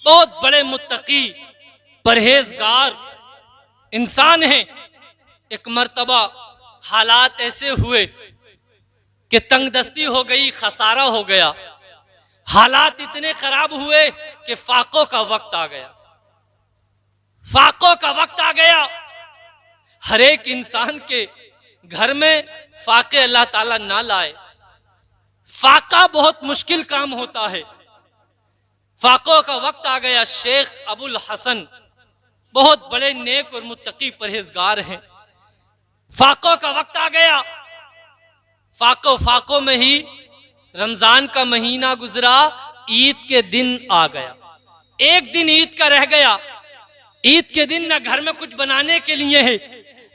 बहुत बड़े मुत्तकी परहेजगार इंसान हैं। एक मर्तबा हालात ऐसे हुए कि तंगदस्ती हो गई, खसारा हो गया, हालात इतने खराब हुए कि फाकों का वक्त आ गया, फाकों का वक्त आ गया। हर एक इंसान के घर में फाके अल्लाह ताला ना लाए, फाका बहुत मुश्किल काम होता है। फाकों का वक्त आ गया। शेख अबुल हसन बहुत बड़े नेक और मुत्तकी परहेजगार हैं। फाकों का वक्त आ गया। फाकों में ही रमजान का महीना गुजरा, ईद के दिन आ गया। एक दिन ईद का रह गया। ईद के दिन न घर में कुछ बनाने के लिए है,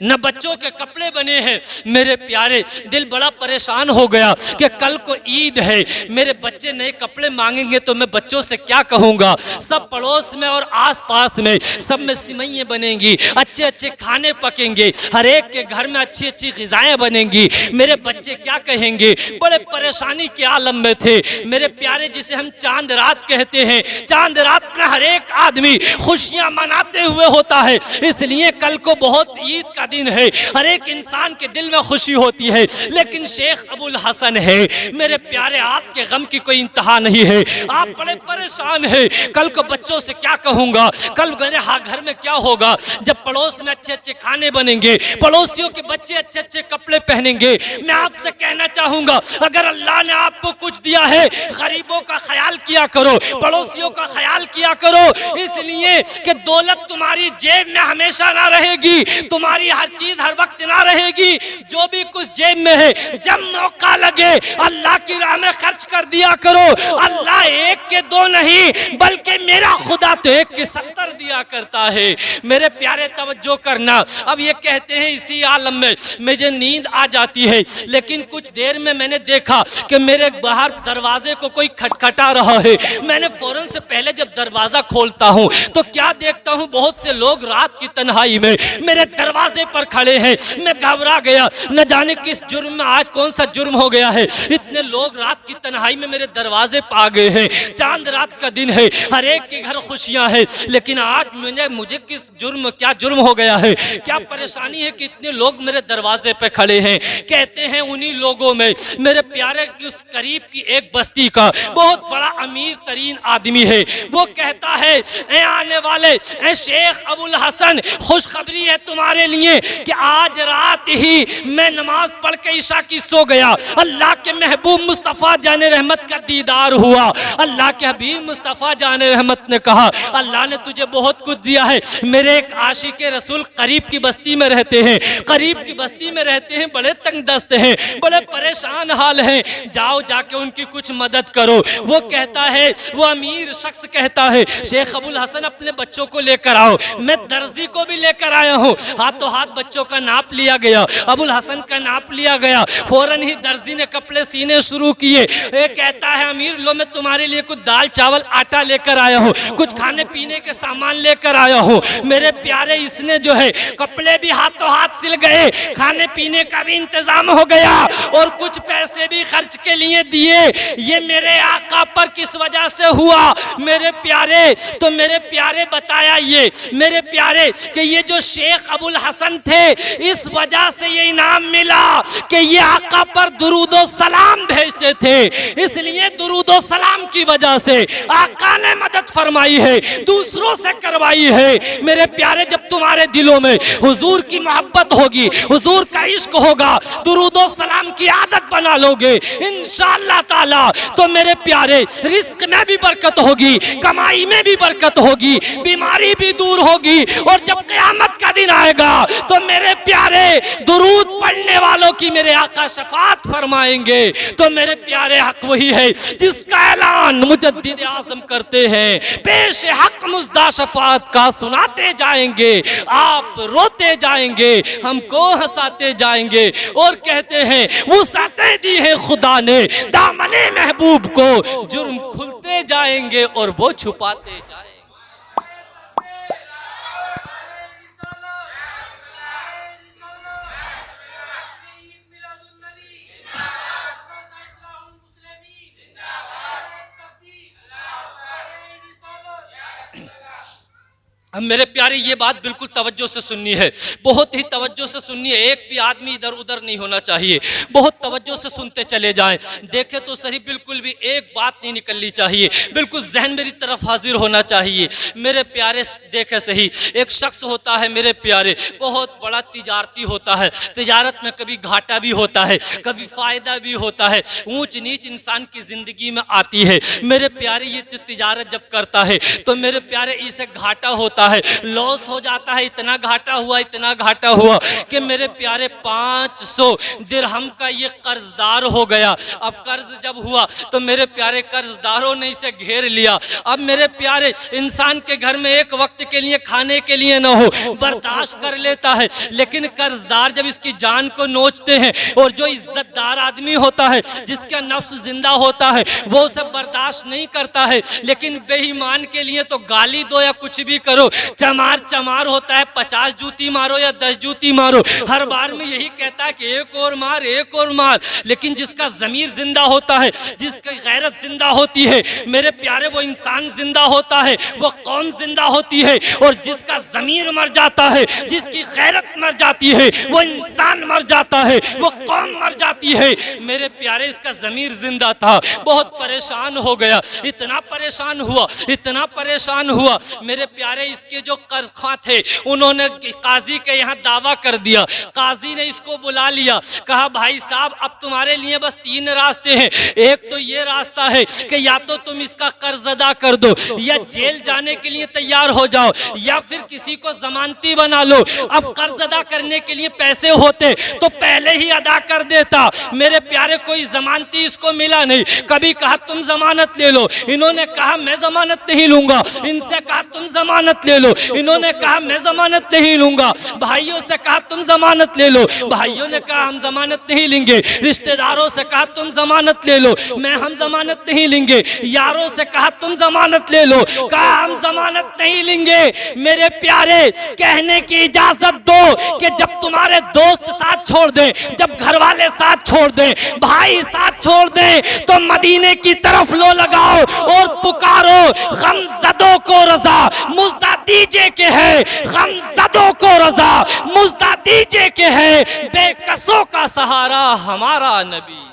न बच्चों के कपड़े बने हैं। मेरे प्यारे दिल बड़ा परेशान हो गया कि कल को ईद है, मेरे बच्चे नए कपड़े मांगेंगे तो मैं बच्चों से क्या कहूँगा। सब पड़ोस में और आसपास में सब में सिमैयाँ बनेंगी, अच्छे अच्छे खाने पकेंगे, हर एक के घर में अच्छी अच्छी ग़िज़ाएँ बनेंगी, मेरे बच्चे क्या कहेंगे। बड़े परेशानी के आलम में थे। मेरे प्यारे जिसे हम चांद रात कहते हैं, चांद रात में हर एक आदमी खुशियाँ मनाते हुए होता है, इसलिए कल को बहुत ईद का दिन है, हर एक इंसान के दिल में खुशी होती है, लेकिन शेख अबुल हसन है मेरे प्यारे, आपके गम की कोई इंतहा नहीं है। आप बड़े परेशान हैं, कल को बच्चों से क्या कहूँगा, कल मेरे घर में क्या होगा, जब पड़ोस में अच्छे अच्छे खाने बनेंगे, पड़ोसियों के बच्चे अच्छे अच्छे कपड़े पहनेंगे। मैं आपसे कहना चाहूँगा, अगर अल्लाह ने आपको कुछ दिया है, गरीबों का ख्याल किया करो, पड़ोसियों का ख्याल किया करो, इसलिए कि दौलत तुम्हारी जेब में हमेशा ना रहेगी, तुम्हारी हर चीज हर वक्त ना रहेगी। जो भी कुछ जेब में है, जब मौका लगे अल्लाह की राह में खर्च कर दिया करो। अल्लाह एक के दो नहीं, बल्कि मेरा खुदा तो एक के 70 दिया करता है। मेरे प्यारे तवज्जो करना, अब ये कहते हैं इसी आलम में मुझे नींद आ जाती है, लेकिन कुछ देर में मैंने देखा कि मेरे बाहर दरवाजे को कोई खटखटा रहा है। मैंने फौरन से पहले जब दरवाजा खोलता हूँ तो क्या देखता हूँ, बहुत से लोग रात की तन्हाई में मेरे दरवाजे पर खड़े हैं। मैं घबरा गया, न जाने किस जुर्म में आज कौन सा जुर्म हो गया है, इतने लोग रात की तन्हाई में मेरे दरवाजे पर आ गए हैं। चांद रात का दिन है, हर एक के घर खुशियां हैं, लेकिन आज मुझे किस जुर्म, क्या जुर्म हो गया है, क्या परेशानी है कि इतने लोग मेरे दरवाजे पे खड़े हैं। कहते हैं उन्हीं लोगों में मेरे प्यारे उस करीब की एक बस्ती का बहुत बड़ा अमीर तरीन आदमी है। वो कहता है, ए आने वाले ए शेख अबुल हसन, खुशखबरी है तुम्हारे लिए कि आज रात ही मैं नमाज पढ़ के ईशा की सो गया। अल्लाह के महबूब मुस्तफ़ा जाने रहमत का दीदार हुआ। अल्लाह के हबीब मुस्तफ़ा जाने रहमत ने कहा, अल्लाह ने तुझे बहुत कुछ दिया है। मेरे एक आशिक रसूल करीब की बस्ती में रहते हैं, करीब की बस्ती में रहते हैं, बड़े तंग दस्त हैं, बड़े परेशान हाल हैं, जाओ जाके उनकी कुछ मदद करो। वो कहता है, वो अमीर शख्स कहता है, शेख अबुल हसन अपने बच्चों को लेकर आओ। मैं दर्जी को भी लेकर आया हूँ। हाथों हाथ बच्चों का नाप लिया गया, अबुल हसन का नाप लिया गया। फौरन ही दर्जी ने कपड़े सीने शुरू किए। ये कहता है, अमीर लो, मैं तुम्हारे लिए कुछ दाल चावल आटा लेकर आया हूँ, कुछ खाने पीने के सामान लेकर आया हूँ। मेरे प्यारे, इसने जो है कपड़े भी हाथों हाथ सिल गए, खाने पीने का भी इंतजाम हो गया और कुछ पैसे भी खर्च के लिए दिए। ये मेरे आका पर किस वजह से हुआ मेरे प्यारे? तो मेरे प्यारे बताया ये मेरे प्यारे कि ये जो शेख अबुल हसन थे, इस वजह से ये इनाम मिला कि ये आका पर दुरूदो सलाम भेजते थे। इसलिए दुरूदो सलाम की वजह से आका ने मदद फरमाई है, दूसरों से करवाई है। मेरे प्यारे, जब तुम्हारे दिलों में हुजूर की मोहब्बत होगी, हुजूर का इश्क होगा, दुरूदो सलाम की आदत बना लोगे इंशाअल्लाह ताला, तो मेरे प्यारे रिस्क में भी बरकत होगी, कमाई में भी बरकत होगी, बीमारी भी दूर होगी। और जब क़यामत का दिन आएगा तो मेरे प्यारे दुरूद पढ़ने वालों की मेरे आका शफात फरमाएंगे। तो मेरे प्यारे, हक वही है जिसका ऐलान मुजद्दिद आज़म करते हैं, पेश हक मुज़्दा शफात का सुनाते जाएंगे, आप रोते जाएंगे, हमको हंसाते जाएंगे। और कहते हैं, वुसअतें दी है खुदा ने दामने महबूब को, जुर्म खुलते जाएंगे और वो छुपाते जाएंगे। अब मेरे प्यारे, ये बात बिल्कुल तवज्जो से सुननी है, बहुत ही तवज्जो से सुननी है। एक भी आदमी इधर उधर नहीं होना चाहिए, बहुत तवज्जो से सुनते चले जाएं। देखे तो सही, बिल्कुल भी एक बात नहीं निकलनी चाहिए, बिल्कुल जहन मेरी तरफ हाजिर होना चाहिए। मेरे प्यारे, देखे सही, एक शख्स होता है मेरे प्यारे, बहुत बड़ा तिजारती होता है। तिजारत में कभी घाटा भी होता है, कभी फ़ायदा भी होता है, ऊंच नीच इंसान की ज़िंदगी में आती है। मेरे प्यारे, ये तिजारत जब करता है तो मेरे प्यारे इसे घाटा होता है, लॉस हो जाता है। इतना घाटा हुआ, इतना घाटा हुआ कि मेरे प्यारे 500 दिरहम का ये कर्जदार हो गया। अब कर्ज जब हुआ तो मेरे प्यारे कर्जदारों ने इसे घेर लिया। अब मेरे प्यारे, इंसान के घर में एक वक्त के लिए खाने के लिए ना हो, बर्दाश्त कर लेता है, लेकिन कर्जदार जब इसकी जान को नोचते हैं, और जो इज्जतदार आदमी होता है, जिसका नफ्स जिंदा होता है, वो उसे बर्दाश्त नहीं करता है। लेकिन बेईमान के लिए तो गाली दो या कुछ भी करो, चमार चमार होता है, 50 जूती मारो या 10 जूती मारो, हर बार में यही कहता है कि एक और मार, एक और मार। लेकिन जिसका ज़मीर जिंदा होता है, जिसकी गैरत जिंदा होती है मेरे प्यारे, वो इंसान जिंदा होता है, वो कौम जिंदा होती है। और जिसका ज़मीर मर जाता है, जिसकी गैरत मर जाती है, वो इंसान मर जाता है, वो कौम मर जाती है। मेरे प्यारे, इसका ज़मीर जिंदा था, बहुत परेशान हो गया, इतना परेशान हुआ, इतना परेशान हुआ मेरे प्यारे। इसके जो कर्ज ख्वाह थे उन्होंने काजी के यहाँ दावा कर दिया। काजी ने इसको बुला लिया, कहा भाई साहब अब तुम्हारे लिए बस 3 रास्ते हैं। एक तो ये रास्ता है कि या तो तुम इसका कर्ज अदा कर दो, या जेल जाने के लिए तैयार हो जाओ, या फिर किसी को जमानती बना लो। अब कर्ज अदा करने के लिए पैसे होते तो पहले ही अदा कर देता। मेरे प्यारे, कोई जमानती इसको मिला नहीं। कभी कहा तुम जमानत ले लो, इन्होंने कहा मैं जमानत नहीं लूंगा। इनसे कहा तुम जमानत ले लो, इन्होंने कहा मैं जमानत नहीं लूंगा। भाइयों से कहा तुम जमानत ले लो, भाइयों ने कहा हम जमानत नहीं लेंगे। रिश्तेदारों से कहा तुम जमानत ले लो, हम जमानत नहीं लेंगे। यारों से कहा तुम जमानत ले लो, कहा हम जमानत नहीं लेंगे। मेरे प्यारे, कहने की इजाजत दो कि जब तुम्हारे दोस्त साथ छोड़ दे, जब घर वाले साथ छोड़ दे, भाई साथ छोड़ दे, तो मदीने की तरफ लो लगाओ और पुकारो, गमज़दों को रजा मुज़्दा दीजिए के है, गमज़दों को रजा मुज़्दा दीजिए के है, बेकसों का सहारा हमारा नबी।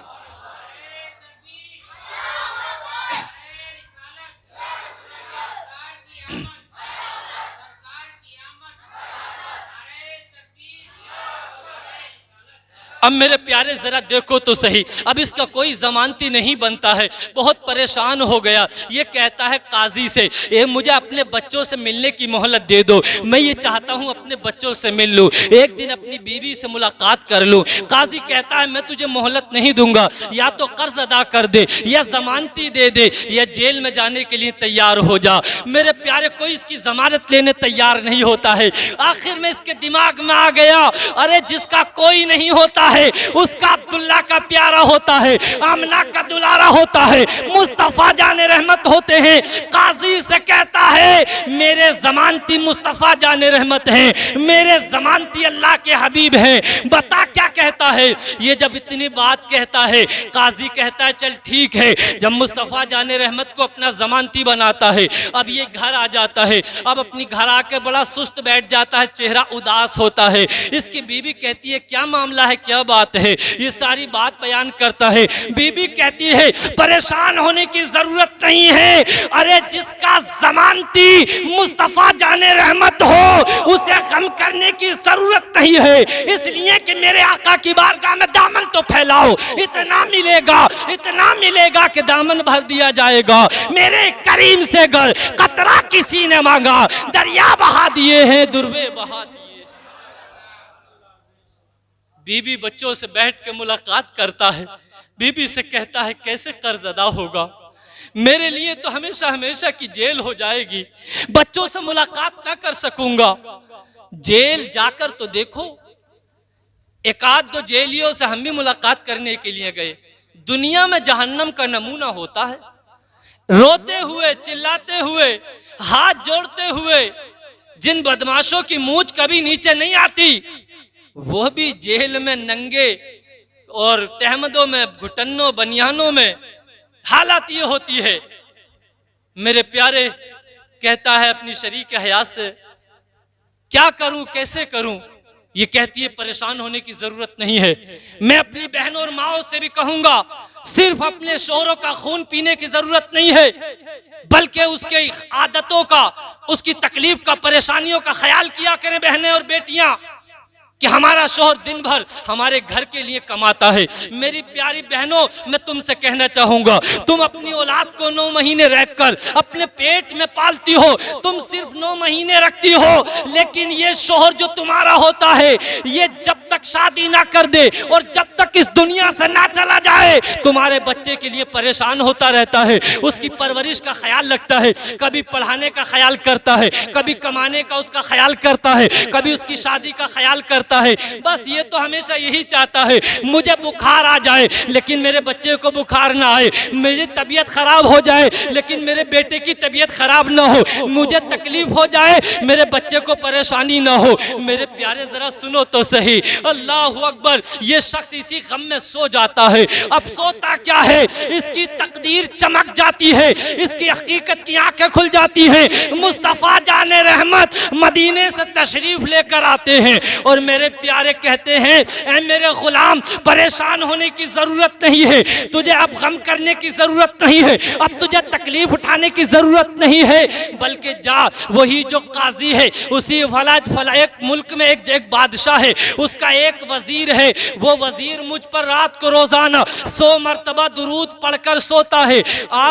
अब मेरे प्यारे जरा देखो तो सही, अब इसका कोई जमानती नहीं बनता है, बहुत परेशान हो गया। ये कहता है काजी से, ये मुझे अपने बच्चों से मिलने की मोहलत दे दो, मैं ये चाहता हूँ अपने बच्चों से मिल लूँ, एक दिन अपनी बीवी से मुलाकात कर लूँ। काजी कहता है मैं तुझे मोहलत नहीं दूंगा, या तो कर्ज अदा कर दे, या जमानती दे दे, या जेल में जाने के लिए तैयार हो जा। मेरे प्यारे, कोई इसकी जमानत लेने तैयार नहीं होता है। आखिर में इसके दिमाग में आ गया, अरे जिसका कोई नहीं होता है उसका अब्दुल्ला का प्यारा होता है, आमना का दुलारा होता है, मुस्तफा जाने रहमत होते हैं। काजी से कहता है मेरे जमानती मुस्तफा जाने रहमत हैं, मेरे जमानती अल्लाह के हबीब हैं। बता क्या कहता है। ये जब इतनी बात कहता है, काजी कहता है चल ठीक है। जब मुस्तफा जाने रहमत को अपना जमानती बनाता है, अब ये घर आ जाता है, अब अपनी घर आकर बड़ा सुस्त बैठ जाता है, चेहरा उदास होता है। इसकी बीवी कहती है क्या मामला है, क्या बात है। ये सारी बात बयान करता है। बीबी कहती है परेशान होने की जरूरत नहीं है, अरे जिसका जमानती मुस्तफा जाने रहमत हो उसे गम करने की जरूरत नहीं है, इसलिए कि मेरे आका की बारगाह में दामन तो फैलाओ, इतना मिलेगा, इतना मिलेगा कि दामन भर दिया जाएगा। मेरे करीम से गर कतरा किसी ने मांगा, दरिया बहा दिए हैं, दुर्वे बहा दिए। बीबी बच्चों से बैठ के मुलाकात करता है, बीबी से कहता है कैसे कर्ज अदा होगा, मेरे लिए तो हमेशा हमेशा की जेल हो जाएगी, बच्चों से मुलाकात ना कर सकूंगा। जेल जाकर तो देखो, एक आध दो जेलियों से हम भी मुलाकात करने के लिए गए। दुनिया में जहन्नम का नमूना होता है, रोते हुए, चिल्लाते हुए, हाथ जोड़ते हुए, जिन बदमाशों की मूंछ कभी नीचे नहीं आती, वो भी जेल में नंगे और तहमदों में, घुटनों, बनियानों में हालत ये होती है। मेरे प्यारे, कहता है अपनी शरीक हयात से क्या करूं, कैसे करूं। ये कहती है परेशान होने की जरूरत नहीं है, मैं अपनी बहनों और माओं से भी कहूंगा सिर्फ अपने शोहरों का खून पीने की जरूरत नहीं है, बल्कि उसके आदतों का, उसकी तकलीफ का, परेशानियों का ख्याल किया करें बहनें और बेटियां, कि हमारा शोहर दिन भर हमारे घर के लिए कमाता है। मेरी प्यारी बहनों, मैं तुमसे कहना चाहूंगा, तुम अपनी औलाद को 9 महीने रखकर अपने पेट में पालती हो, तुम सिर्फ 9 महीने रखती हो, लेकिन ये शोहर जो तुम्हारा होता है, ये जब तक शादी ना कर दे और जब तक इस दुनिया से ना चला जाए, तुम्हारे बच्चे के लिए परेशान होता रहता है, उसकी परवरिश का ख्याल रखता है, कभी पढ़ाने का ख्याल करता है, कभी कमाने का उसका ख्याल करता है, कभी उसकी शादी का ख्याल करता करता है, बस ये तो हमेशा यही चाहता है मुझे बुखार आ जाए लेकिन मेरे बच्चे को बुखार ना आए, मेरी तबीयत खराब हो जाए लेकिन मेरे बेटे की तबीयत खराब ना हो, मुझे तकलीफ हो जाए मेरे बच्चे को परेशानी ना हो। मेरे प्यारे जरा सुनो तो सही, अल्लाह अकबर। ये शख्स इसी गम में सो जाता है। अब सोता क्या है, इसकी तकदीर चमक जाती है, इसकी हकीकत की आंखें खुल जाती है। मुस्तफ़ा जाने रहमत मदीने से तशरीफ लेकर आते हैं और मेरे प्यारे कहते हैं, ऐ मेरे गुलाम परेशान होने की जरूरत नहीं है, तुझे अब गम करने की जरूरत नहीं है, अब तुझे तकलीफ उठाने की जरूरत नहीं है, बल्कि जा वही जो काजी है उसी फला एक मुल्क में एक बादशाह है, उसका एक वजीर है, वो वजीर मुझ पर रात को रोजाना 100 मरतबा दुरूद पढ़कर सोता है।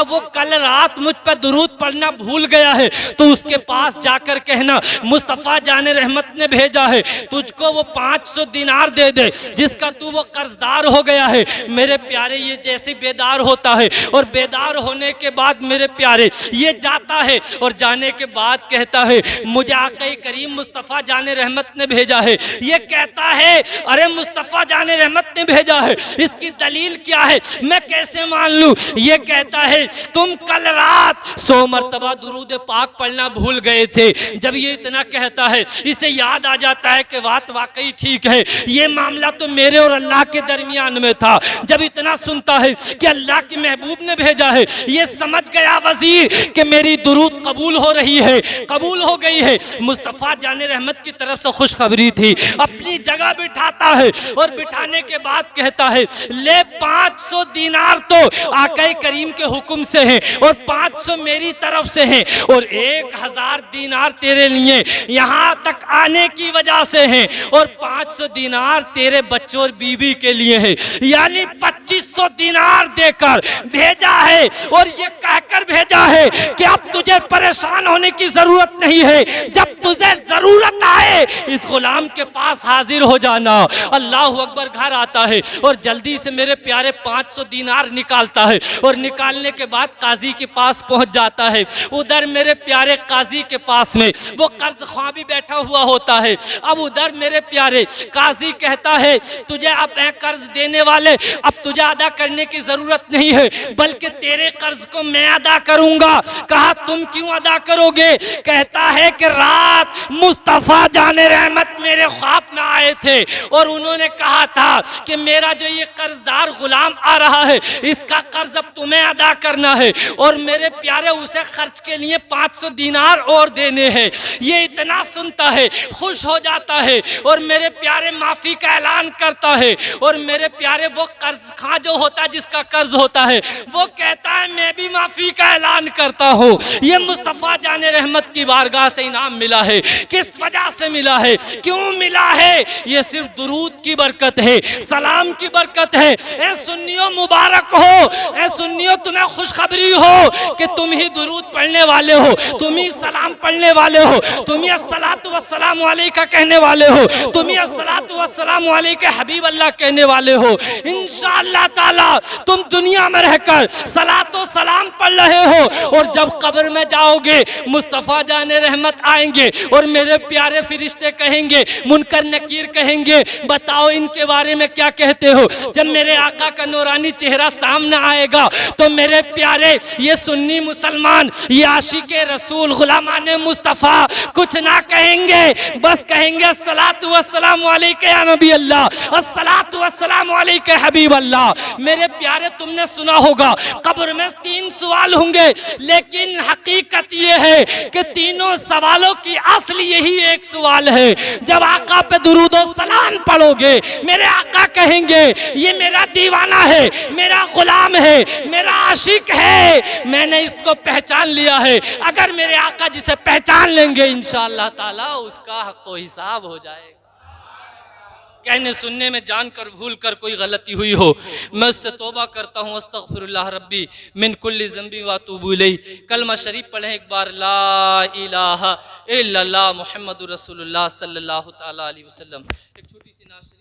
वो कल रात मुझ पर दुरूद पढ़ना भूल गया है, तो उसके पास जाकर कहना मुस्तफ़ा जाने रहमत ने भेजा है, तुझको वो 500 दिनार दे दे जिसका तू वो कर्जदार हो गया है। मेरे प्यारे ये जैसे बेदार होता है और बेदार होने के बाद मेरे प्यारे ये जाता है और जाने के बाद कहता है मुझे आक़ा करीम मुस्तफ़ा जाने रहमत ने भेजा है। ये कहता है अरे मुस्तफ़ा जाने रहमत ने भेजा है, इसकी दलील क्या है, मैं कैसे मान लूं? ये कहता है तुम कल रात 100 मरतबा दुरूद पाक पढ़ना भूल गए थे। जब ये इतना कहता है इसे याद आ जाता है कि बात वाकई ठीक है, ये मामला तो मेरे और अल्लाह के दरमियान में था। जब इतना सुनता है कि अल्लाह के महबूब ने भेजा है, ये समझ गया वजीर कि मेरी दुरूद कबूल हो रही है, कबूल हो गई है। मुस्तफ़ा जाने रहमत की तरफ से खुशखबरी थी। अपनी जगह बिठाता है और बिठाने के बाद कहता है ले 500 दिनार तो आका करीम के हुक्म से हैं और 500 मेरी तरफ से हैं और 1000 दिनार तेरे लिए यहाँ तक आने की वजह से हैं और 500 दिनार तेरे बच्चों और बीवी के लिए है। यानी 2500 दिनार देकर भेजा है और ये कहकर भेजा है कि अब तुझे परेशान होने की जरूरत नहीं है, जब तुझे जरूरत आए इस गुलाम के पास हाजिर हो जाना। अल्लाह अकबर। घर आता है और जल्दी से मेरे प्यारे 500 दिनार निकालता है और निकालने के बाद काजी के पास पहुंच जाता है। उधर मेरे प्यारे काजी के पास में वो कर्ज ख्वाह भी बैठा हुआ होता है। अब उधर मेरे प्यारे काजी कहता है तुझे अब कर्ज देने वाले अब तुझे अदा करने की जरूरत नहीं है, बल्कि तेरे कर्ज को मैं अदा करूंगा। कहा तुम क्यों अदा करोगे? कहता है कि रात मुस्तफ़ा जाने रहमत मेरे ख्वाब में आए थे और उन्होंने कहा था कि मेरा जो ये कर्जदार गुलाम आ रहा है इसका कर्ज अब तुम्हें अदा करना है और मेरे प्यारे उसे खर्च के लिए 500 दिनार और देने हैं। ये इतना सुनता है, खुश हो जाता है और मेरे प्यारे माफी का ऐलान करता है और मेरे प्यारे वो कर्ज खां जो होता है जिसका कर्ज होता है वो कहता है मैं भी माफी का ऐलान करता हूँ। ये मुस्तफ़ा जाने रहमत की बारगाह से इनाम मिला है। किस वजह से मिला है, क्यों मिला है? ये सिर्फ दुरूद की बरकत है, सलाम की बरकत है। ए सुन्नियों मुबारक हो, ए सुन्नियों तुम्हें खुशखबरी हो कि तुम ही दुरूद पढ़ने वाले हो, तुम ही सलाम पढ़ने वाले हो, तुम ही अस्सलातु वस्सलामु अलैका कहने वाले हो, तुम ही अस्सलातु वस्सलामु अलैका हबीब अल्लाह कहने वाले हो। इंशाअल्लाह ताला तुम दुनिया में रहकर सलातो सलाम पढ़ रहे हो और जब कब्र में जाओगे मुस्तफ़ा जाने रहमत आएंगे और मेरे प्यारे फरिश्ते कहेंगे, मुनकर नकीर कहेंगे बताओ इनके बारे में क्या कहते हो। जब मेरे आका का नूरानी चेहरा सामने आएगा तो मेरे प्यारे ये सुन्नी मुसलमान, ये आशिके रसूल गुलामाने मुस्तफ़ा कुछ ना कहेंगे, बस कहेंगे अस्सलातु वस्सलामु अलैका या नबी अल्लाह, अस्सलातु वस्सलामु अलैका हबीब अल्लाह। मेरे प्यारे तुमने सुना होगा कब्र में 3 सवाल होंगे, लेकिन हकीकत ये है कि तीनों सवालों की असली यही एक सवाल है। जब आका पे दुरूद और सलाम पढ़ोगे मेरे आका कहेंगे ये मेरा दीवाना है, मेरा गुलाम है, मेरा आशिक है, मैंने इसको पहचान लिया है। अगर मेरे आका जिसे पहचान लेंगे इंशाअल्लाह ताला उसका हक व हिसाब हो जाएगा। कहने सुनने में जानकर भूल कर कोई गलती हुई हो मैं उससे तौबा करता हूँ। अस्तगफिरुल्लाह रब्बी मिन कुल्ली ज़ंबी व अतूबु इलैह। कलमा शरीफ पढ़ें एक बार, ला इलाहा इल्लल्लाह मुहम्मदुर रसूलुल्लाह सल्लल्लाहु तआला अलैहि वसल्लम। एक छोटी सी नाश